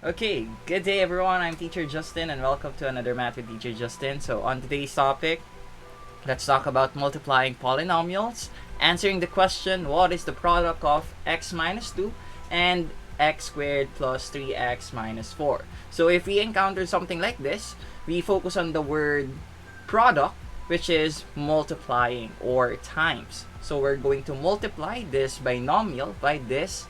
Okay, good day everyone. I'm Teacher Justin and welcome to another Math with Teacher Justin. So on today's topic, let's talk about multiplying polynomials, answering the question, what is the product of x minus 2 and x squared plus 3x minus 4? So if we encounter something like this, we focus on the word product, which is multiplying or times. So we're going to multiply this binomial by this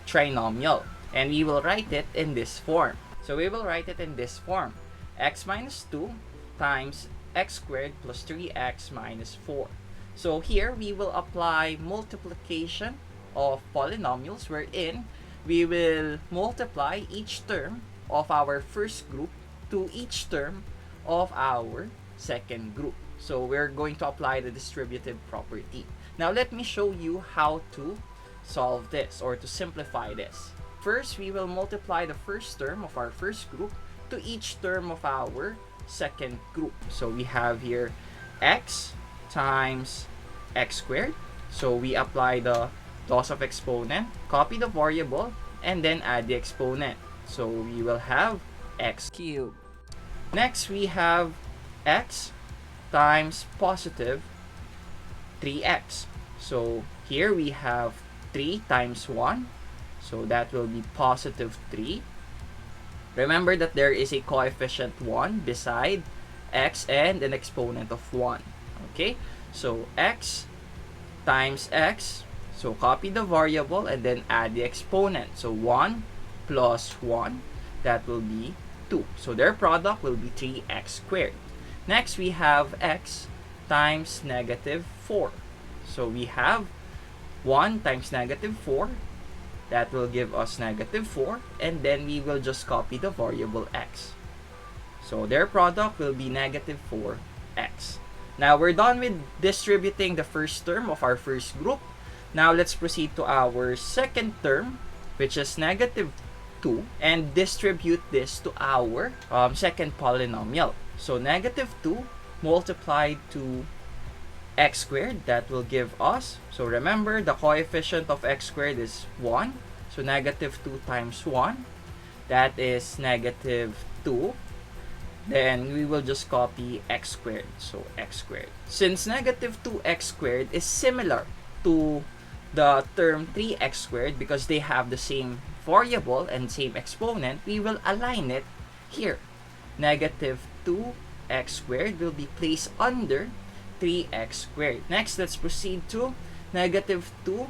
trinomial. And we will write it in this form. So we will write it in this form. X minus 2 times x squared plus 3x minus 4. So here we will apply multiplication of polynomials wherein we will multiply each term of our first group to each term of our second group. So we're going to apply the distributive property. Now let me show you how to solve this or to simplify this. First, we will multiply the first term of our first group to each term of our second group. So we have here x times x squared. So we apply the laws of exponent, copy the variable, and then add the exponent. So we will have x cubed. Next, we have x times positive 3x. So here we have 3 times 1. So that will be positive 3. Remember that there is a coefficient 1 beside x and an exponent of 1. Okay? So x times x. So copy the variable and then add the exponent. So 1 plus 1. That will be 2. So their product will be 3x squared. Next, we have x times negative 4. So we have 1 times negative 4. That will give us negative 4, and then we will just copy the variable x. So their product will be negative 4x. Now we're done with distributing the first term of our first group. Now let's proceed to our second term, which is negative 2, and distribute this to our second polynomial. So negative 2 multiplied to x squared, that will give us, so remember the coefficient of x squared is 1, so negative 2 times 1, that is negative 2. Then we will just copy x squared, so x squared. Since negative 2x squared is similar to the term 3x squared because they have the same variable and same exponent, we will align it here. Negative 2x squared will be placed under 3x squared. Next, let's proceed to negative 2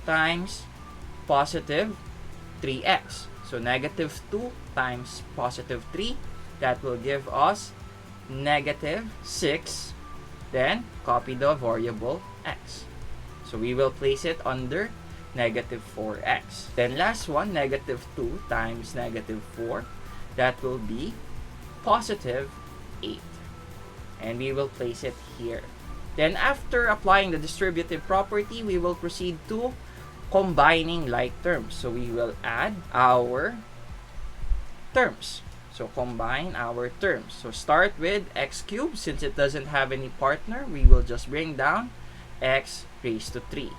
times positive 3x. So negative 2 times positive 3, that will give us negative 6. Then copy the variable x. So we will place it under negative 4x. Then last one, negative 2 times negative 4, that will be positive 8. And we will place it here. Then after applying the distributive property, we will proceed to combining like terms. So we will add our terms. So combine our terms. So start with x cubed. Since it doesn't have any partner, we will just bring down x raised to 3.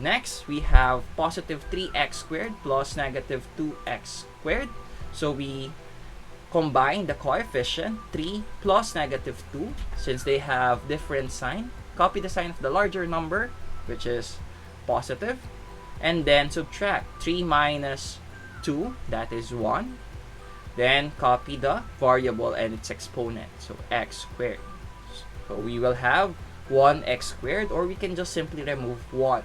Next, we have positive 3x squared plus negative 2x squared. So we combine the coefficient 3 plus negative 2 since they have different sign. Copy the sign of the larger number, which is positive, and then subtract 3 minus 2, that is 1. Then copy the variable and its exponent, so x squared. So we will have 1x squared, or we can just simply remove 1.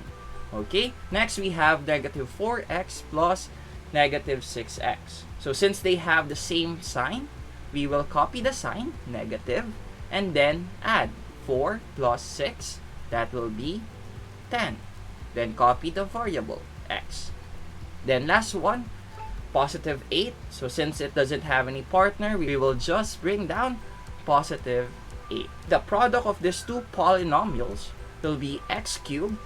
Okay, next we have negative 4x plus negative 6x. So since they have the same sign, we will copy the sign, negative, and then add 4 plus 6, that will be 10. Then copy the variable x. Then last one, positive 8. So since it doesn't have any partner, we will just bring down positive 8. The product of these two polynomials will be x cubed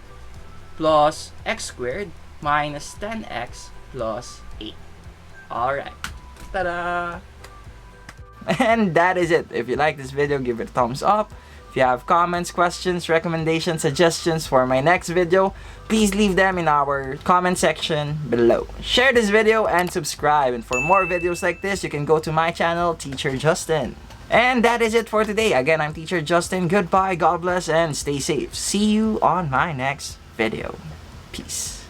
plus x squared minus 10x plus 8. Alright. Ta-da! And that is it. If you like this video, give it a thumbs up. If you have comments, questions, recommendations, suggestions for my next video, please leave them in our comment section below. Share this video and subscribe. And for more videos like this, you can go to my channel, Teacher Justin. And that is it for today. Again, I'm Teacher Justin. Goodbye, God bless, and stay safe. See you on my next video. Peace.